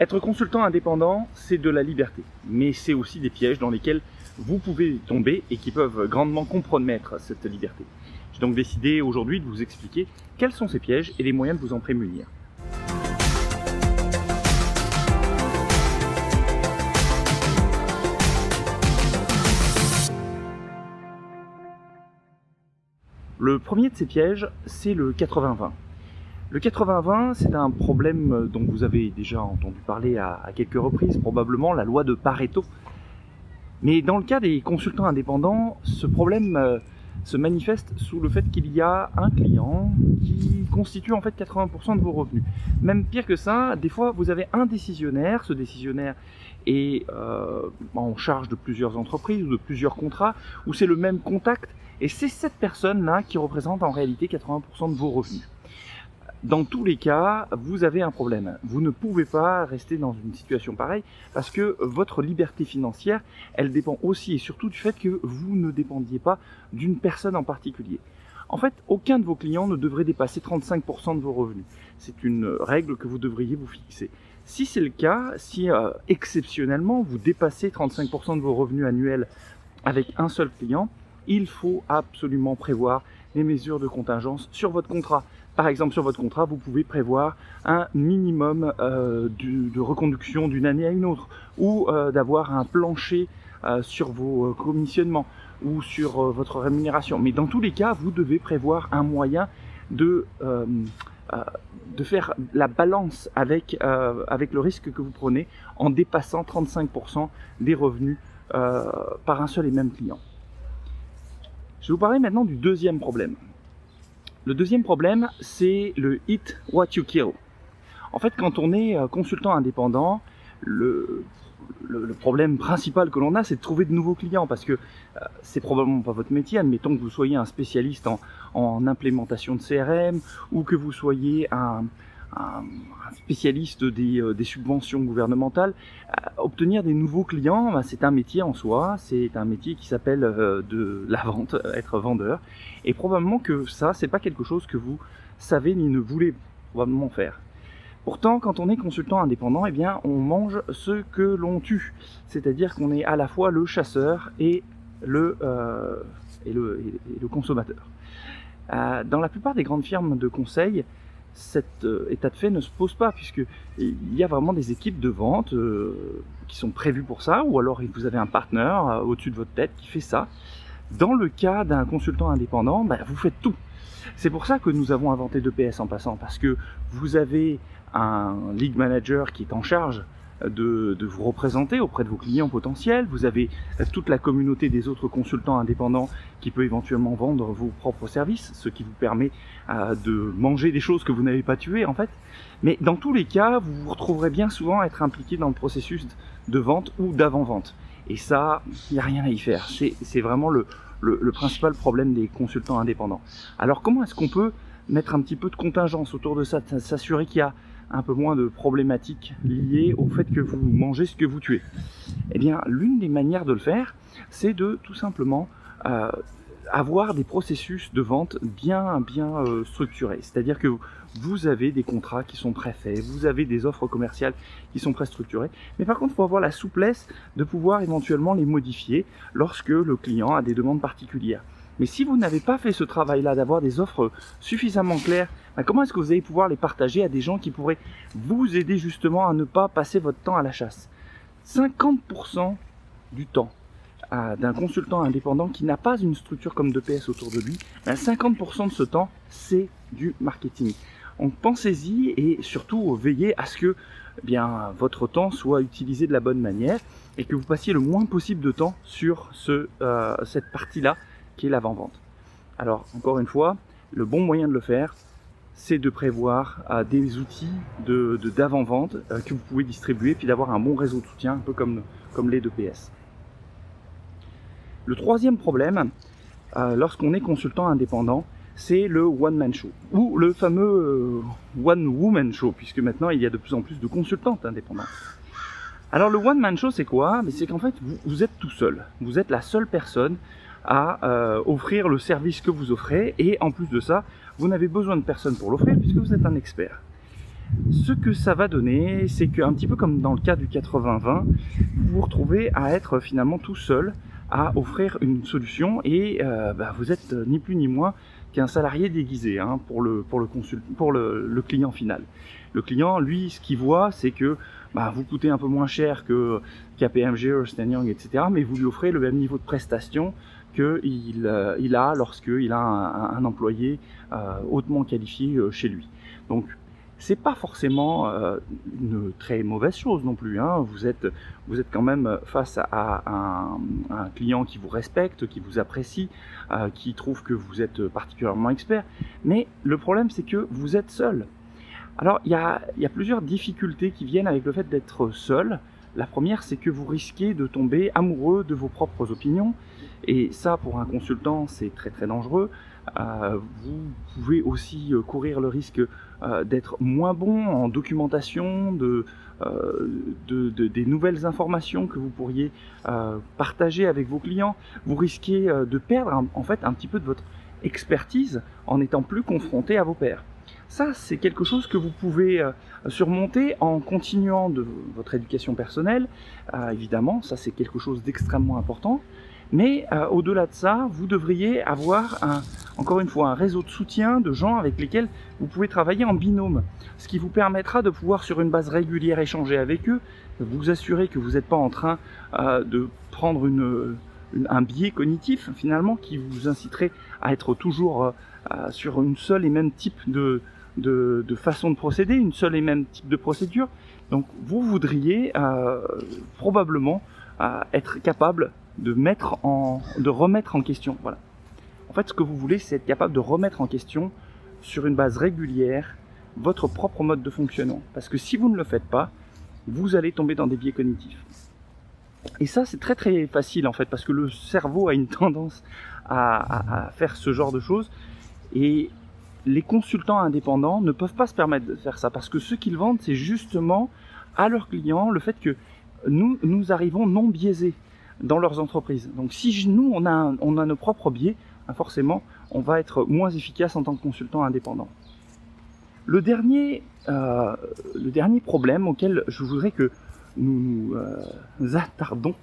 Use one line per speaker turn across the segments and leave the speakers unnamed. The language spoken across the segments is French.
Être consultant indépendant, c'est de la liberté, mais c'est aussi des pièges dans lesquels vous pouvez tomber et qui peuvent grandement compromettre cette liberté. J'ai donc décidé aujourd'hui de vous expliquer quels sont ces pièges et les moyens de vous en prémunir. Le premier de ces pièges, c'est le 80-20. Le 80-20, c'est un problème dont vous avez déjà entendu parler à quelques reprises, probablement la loi de Pareto. Mais dans le cas des consultants indépendants, ce problème se manifeste sous le fait qu'il y a un client qui constitue en fait 80% de vos revenus. Même pire que ça, des fois vous avez un décisionnaire, ce décisionnaire est en charge de plusieurs entreprises ou de plusieurs contrats, où c'est le même contact, et c'est cette personne-là qui représente en réalité 80% de vos revenus. Dans tous les cas, vous avez un problème. Vous ne pouvez pas rester dans une situation pareille parce que votre liberté financière, elle dépend aussi et surtout du fait que vous ne dépendiez pas d'une personne en particulier. En fait, aucun de vos clients ne devrait dépasser 35% de vos revenus. C'est une règle que vous devriez vous fixer. Si c'est le cas, si exceptionnellement vous dépassez 35% de vos revenus annuels avec un seul client, il faut absolument prévoir les mesures de contingence sur votre contrat. Par exemple, sur votre contrat, vous pouvez prévoir un minimum de reconduction d'une année à une autre, ou d'avoir un plancher sur vos commissionnements, ou sur votre rémunération. Mais dans tous les cas, vous devez prévoir un moyen de faire la balance avec le risque que vous prenez en dépassant 35% des revenus par un seul et même client. Je vais vous parler maintenant du deuxième problème. Le deuxième problème, c'est le hit what you kill. En fait, quand on est consultant indépendant, le problème principal que l'on a, c'est de trouver de nouveaux clients, parce que c'est probablement pas votre métier. Admettons que vous soyez un spécialiste en implémentation de CRM, ou que vous soyez un spécialiste des subventions gouvernementales. Obtenir des nouveaux clients, c'est un métier en soi, c'est un métier qui s'appelle de la vente, être vendeur, et probablement que ça, c'est pas quelque chose que vous savez ni ne voulez probablement faire. Pourtant, quand on est consultant indépendant, eh bien, on mange ce que l'on tue, c'est-à-dire qu'on est à la fois le chasseur et le consommateur. Dans la plupart des grandes firmes de conseil, cet état de fait ne se pose pas, puisqu'il y a vraiment des équipes de vente qui sont prévues pour ça, ou alors vous avez un partenaire au-dessus de votre tête qui fait ça. Dans le cas d'un consultant indépendant, vous faites tout. C'est pour ça que nous avons inventé 2PS en passant, parce que vous avez un lead manager qui est en charge de vous représenter auprès de vos clients potentiels, vous avez toute la communauté des autres consultants indépendants qui peut éventuellement vendre vos propres services, ce qui vous permet de manger des choses que vous n'avez pas tuées en fait. Mais dans tous les cas, vous vous retrouverez bien souvent à être impliqué dans le processus de vente ou d'avant-vente. Et ça, il n'y a rien à y faire. C'est vraiment le principal problème des consultants indépendants. Alors comment est-ce qu'on peut mettre un petit peu de contingence autour de ça, s'assurer qu'il y a un peu moins de problématiques liées au fait que vous mangez ce que vous tuez? Eh bien, l'une des manières de le faire, c'est de tout simplement avoir des processus de vente bien structurés. C'est-à-dire que vous avez des contrats qui sont préfaits, vous avez des offres commerciales qui sont préstructurées, mais par contre, il faut avoir la souplesse de pouvoir éventuellement les modifier lorsque le client a des demandes particulières. Mais si vous n'avez pas fait ce travail-là, d'avoir des offres suffisamment claires, comment est-ce que vous allez pouvoir les partager à des gens qui pourraient vous aider justement à ne pas passer votre temps à la chasse? 50% du temps d'un consultant indépendant qui n'a pas une structure comme 2PS autour de lui, 50% de ce temps, c'est du marketing. Donc pensez-y et surtout veillez à ce que votre temps soit utilisé de la bonne manière et que vous passiez le moins possible de temps sur cette partie-là qui est l'avant-vente. Alors, encore une fois, le bon moyen de le faire, c'est de prévoir des outils d'avant-vente que vous pouvez distribuer, puis d'avoir un bon réseau de soutien, un peu comme les 2PS. Le troisième problème, lorsqu'on est consultant indépendant, c'est le one-man show, ou le fameux one-woman show, puisque maintenant il y a de plus en plus de consultantes indépendantes. Alors le one-man show, c'est quoi? C'est qu'en fait, vous êtes tout seul. Vous êtes la seule personne à offrir le service que vous offrez, et en plus de ça, vous n'avez besoin de personne pour l'offrir puisque vous êtes un expert. Ce que ça va donner, c'est qu'un petit peu comme dans le cas du 80-20, vous vous retrouvez à être finalement tout seul à offrir une solution et vous êtes ni plus ni moins qu'un salarié déguisé pour le client final. Le client, lui, ce qu'il voit, c'est que vous coûtez un peu moins cher que KPMG, Ernst & Young, etc. Mais vous lui offrez le même niveau de prestation qu'il a lorsqu'il a un employé hautement qualifié chez lui. Donc, c'est pas forcément une très mauvaise chose non plus. Vous êtes quand même face à un client qui vous respecte, qui vous apprécie, qui trouve que vous êtes particulièrement expert. Mais le problème, c'est que vous êtes seul. Alors, il y a plusieurs difficultés qui viennent avec le fait d'être seul. La première, c'est que vous risquez de tomber amoureux de vos propres opinions. Et ça, pour un consultant, c'est très très dangereux. Vous pouvez aussi courir le risque d'être moins bon en documentation, des nouvelles informations que vous pourriez partager avec vos clients. Vous risquez de perdre en fait un petit peu de votre expertise en étant plus confronté à vos pairs. Ça, c'est quelque chose que vous pouvez surmonter en continuant de votre éducation personnelle. Évidemment, ça c'est quelque chose d'extrêmement important. Mais au-delà de ça, vous devriez avoir encore une fois un réseau de soutien de gens avec lesquels vous pouvez travailler en binôme. Ce qui vous permettra de pouvoir sur une base régulière échanger avec eux, vous assurer que vous n'êtes pas en train de prendre un biais cognitif finalement qui vous inciterait à être toujours sur une seule et même type de façon de procéder, une seule et même type de procédure. Donc vous voudriez probablement être capable de remettre en question. Voilà. En fait, ce que vous voulez, c'est être capable de remettre en question sur une base régulière votre propre mode de fonctionnement. Parce que si vous ne le faites pas, vous allez tomber dans des biais cognitifs. Et ça, c'est très très facile en fait, parce que le cerveau a une tendance à faire ce genre de choses. Et les consultants indépendants ne peuvent pas se permettre de faire ça, parce que ce qu'ils vendent, c'est justement à leurs clients le fait que nous arrivons non biaisés dans leurs entreprises. Donc si nous, on a nos propres biais, forcément, on va être moins efficace en tant que consultant indépendant. Le dernier problème auquel je voudrais que nous attardons,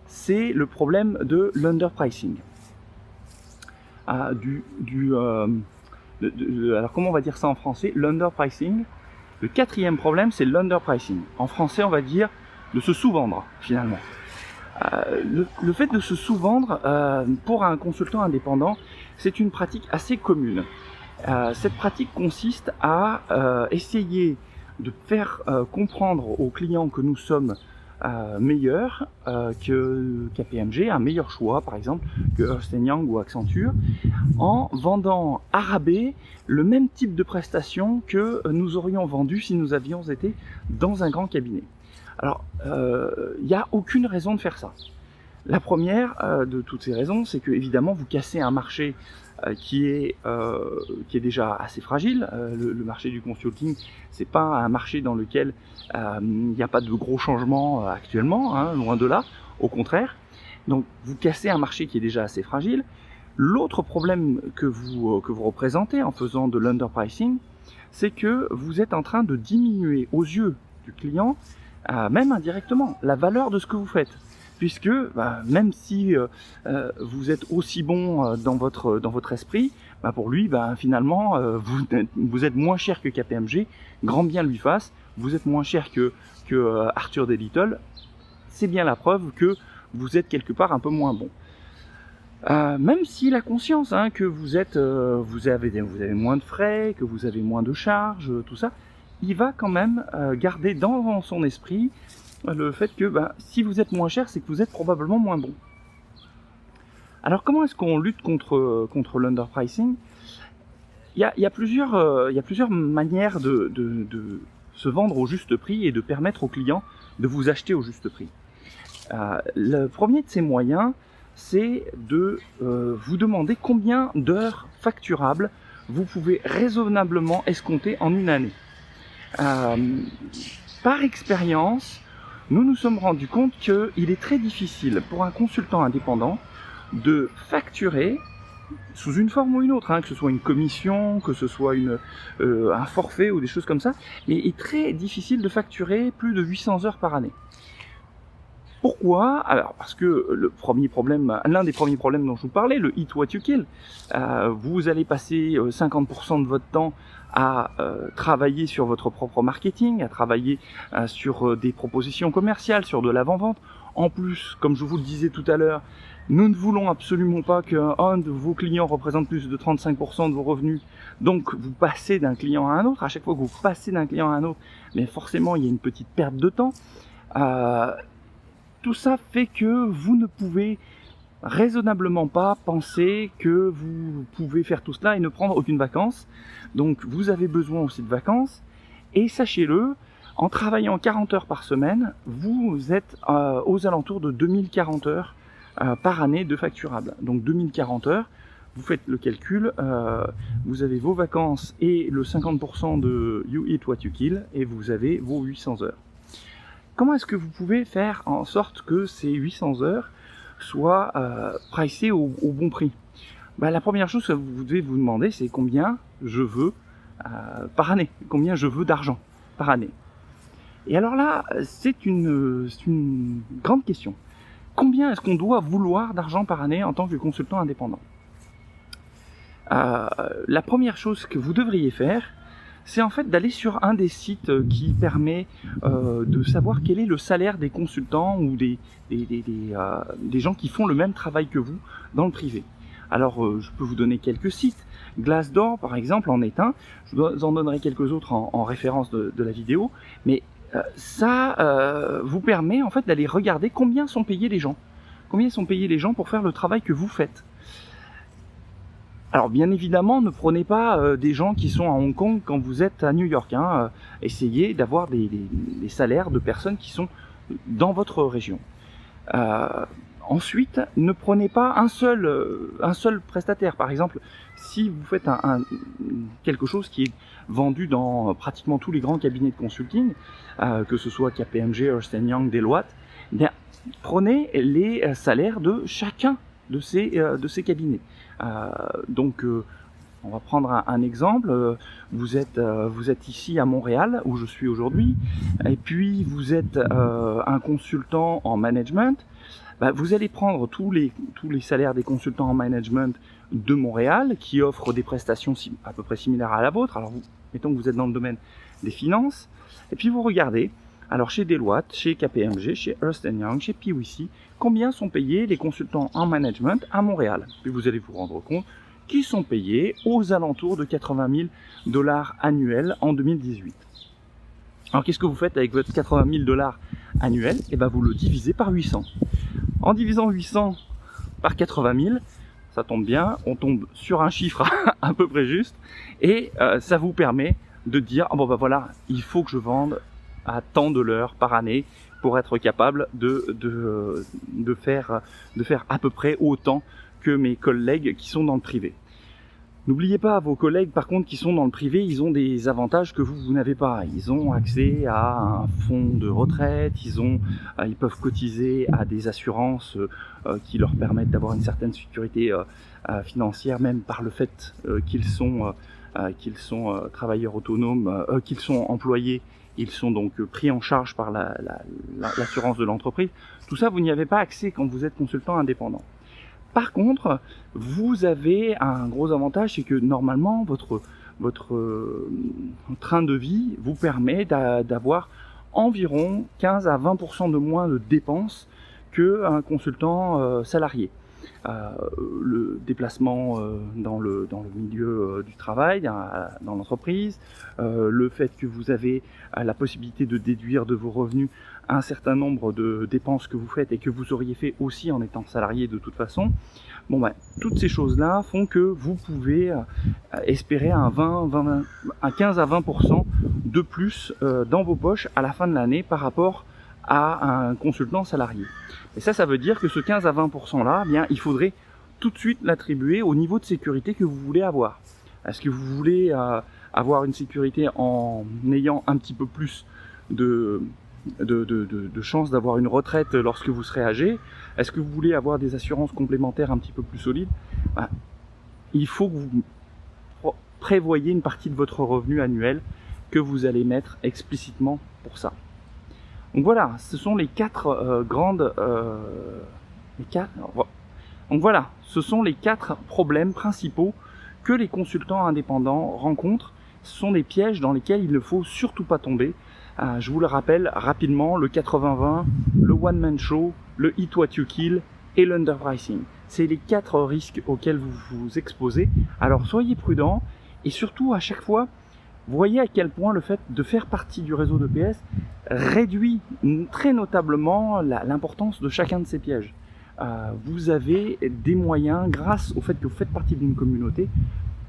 c'est le problème de l'underpricing. Alors comment on va dire ça en français? L'underpricing. Le quatrième problème, c'est l'underpricing. En français, on va dire de se sous-vendre, finalement. Le fait de se sous-vendre pour un consultant indépendant, c'est une pratique assez commune. Cette pratique consiste à essayer de faire comprendre aux clients que nous sommes meilleurs que KPMG, un meilleur choix par exemple que Ernst & Young ou Accenture, en vendant à rabais le même type de prestation que nous aurions vendu si nous avions été dans un grand cabinet. Alors, il n'y a aucune raison de faire ça. La première de toutes ces raisons, c'est que évidemment vous cassez un marché qui est déjà assez fragile. Le marché du consulting, c'est pas un marché dans lequel il n'y a pas de gros changements actuellement, loin de là, au contraire. Donc vous cassez un marché qui est déjà assez fragile. L'autre problème que vous représentez en faisant de l'underpricing, c'est que vous êtes en train de diminuer aux yeux du client, même indirectement, la valeur de ce que vous faites. Puisque même si vous êtes aussi bon dans votre esprit, pour lui, finalement, vous êtes moins cher que KPMG, grand bien lui fasse, vous êtes moins cher que Arthur D. Little, c'est bien la preuve que vous êtes quelque part un peu moins bon. Même s'il a conscience que vous avez moins de frais, que vous avez moins de charges, tout ça, il va quand même garder dans son esprit le fait que si vous êtes moins cher, c'est que vous êtes probablement moins bon. Alors comment est-ce qu'on lutte contre l'underpricing? Il y a plusieurs manières de se vendre au juste prix et de permettre aux clients de vous acheter au juste prix. Le premier de ces moyens, c'est de vous demander combien d'heures facturables vous pouvez raisonnablement escompter en une année. Par expérience, nous nous sommes rendus compte qu'il est très difficile pour un consultant indépendant de facturer sous une forme ou une autre, hein, que ce soit une commission, que ce soit un forfait ou des choses comme ça, mais il est très difficile de facturer plus de 800 heures par année. Pourquoi? Alors parce que l'un des premiers problèmes dont je vous parlais, le Eat What You Kill, vous allez passer 50% de votre temps à travailler sur votre propre marketing, à travailler sur des propositions commerciales, sur de l'avant-vente. En plus, comme je vous le disais tout à l'heure, nous ne voulons absolument pas qu'un de vos clients représente plus de 35% de vos revenus. Donc vous passez d'un client à un autre. À chaque fois que vous passez d'un client à un autre, mais forcément il y a une petite perte de temps. Tout ça fait que vous ne pouvez raisonnablement pas penser que vous pouvez faire tout cela et ne prendre aucune vacance. Donc vous avez besoin aussi de vacances. Et sachez-le, en travaillant 40 heures par semaine, vous êtes aux alentours de 2040 heures par année de facturable. Donc 2040 heures, vous faites le calcul, vous avez vos vacances et le 50% de You Eat What You Kill et vous avez vos 800 heures. Comment est-ce que vous pouvez faire en sorte que ces 800 heures soient pricées au bon prix? La première chose que vous devez vous demander, c'est combien je veux par année, combien je veux d'argent par année. Et alors là, c'est une grande question. Combien est-ce qu'on doit vouloir d'argent par année en tant que consultant indépendant? La première chose que vous devriez faire, c'est en fait d'aller sur un des sites qui permet de savoir quel est le salaire des consultants ou des gens qui font le même travail que vous dans le privé. Alors je peux vous donner quelques sites. Glassdoor par exemple en est un, je vous en donnerai quelques autres en référence de la vidéo, mais ça vous permet en fait d'aller regarder combien sont payés les gens. Combien sont payés les gens pour faire le travail que vous faites. Alors bien évidemment, ne prenez pas des gens qui sont à Hong Kong quand vous êtes à New York. Essayez d'avoir des salaires de personnes qui sont dans votre région. Ensuite, ne prenez pas un seul prestataire. Par exemple, si vous faites quelque chose qui est vendu dans pratiquement tous les grands cabinets de consulting, que ce soit KPMG, Ernst & Young, Deloitte, bien, prenez les salaires de chacun de ces cabinets. On va prendre un exemple. Vous êtes ici à Montréal, où je suis aujourd'hui, et puis vous êtes un consultant en management. Vous allez prendre tous les salaires des consultants en management de Montréal, qui offrent des prestations à peu près similaires à la vôtre. Alors, mettons que vous êtes dans le domaine des finances, et puis vous regardez, alors chez Deloitte, chez KPMG, chez Ernst & Young, chez PwC, combien sont payés les consultants en management à Montréal. Puis vous allez vous rendre compte qu'ils sont payés aux alentours de 80 000 $ annuels en 2018. Alors qu'est-ce que vous faites avec votre 80 000 $ annuel? Et vous le divisez par 800. En divisant 800 par 80 000, ça tombe bien, on tombe sur un chiffre à peu près juste, et ça vous permet de dire, voilà, il faut que je vende à tant de l'heure par année pour être capable de faire à peu près autant que mes collègues qui sont dans le privé. N'oubliez pas, vos collègues par contre qui sont dans le privé, ils ont des avantages que vous n'avez pas. Ils ont accès à un fonds de retraite, ils peuvent cotiser à des assurances qui leur permettent d'avoir une certaine sécurité financière, même par le fait qu'ils sont travailleurs autonomes, qu'ils sont employés. Ils sont donc pris en charge par l'assurance de l'entreprise. Tout ça, vous n'y avez pas accès quand vous êtes consultant indépendant. Par contre, vous avez un gros avantage, c'est que normalement, votre train de vie vous permet d'avoir environ 15 à 20% de moins de dépenses qu'un consultant salarié. Le déplacement dans le milieu du travail, dans l'entreprise, le fait que vous avez la possibilité de déduire de vos revenus un certain nombre de dépenses que vous faites et que vous auriez fait aussi en étant salarié de toute façon. Toutes ces choses-là font que vous pouvez espérer un 15 à 20% de plus dans vos poches à la fin de l'année par rapport à un consultant salarié. Et ça veut dire que ce 15 à 20% là, il faudrait tout de suite l'attribuer au niveau de sécurité que vous voulez avoir. Est-ce que vous voulez avoir une sécurité en ayant un petit peu plus de chances d'avoir une retraite lorsque vous serez âgé? Est-ce que vous voulez avoir des assurances complémentaires un petit peu plus solides? il faut que vous prévoyez une partie de votre revenu annuel que vous allez mettre explicitement pour ça. Donc voilà, ce sont les quatre donc voilà, ce sont les 4 problèmes principaux que les consultants indépendants rencontrent. Ce sont des pièges dans lesquels il ne faut surtout pas tomber. Je vous le rappelle rapidement, le 80-20, le one-man show, le hit what you kill et l'underpricing. C'est les 4 risques auxquels vous vous exposez. Alors soyez prudents et surtout à chaque fois, voyez à quel point le fait de faire partie du réseau d'EPS réduit très notablement l'importance de chacun de ces pièges. Vous avez des moyens, grâce au fait que vous faites partie d'une communauté,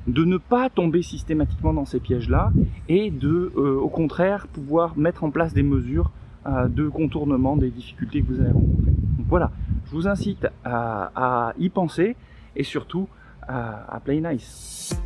de ne pas tomber systématiquement dans ces pièges-là et de, au contraire, pouvoir mettre en place des mesures de contournement des difficultés que vous allez rencontrer. Donc voilà, je vous incite à y penser et surtout à play nice.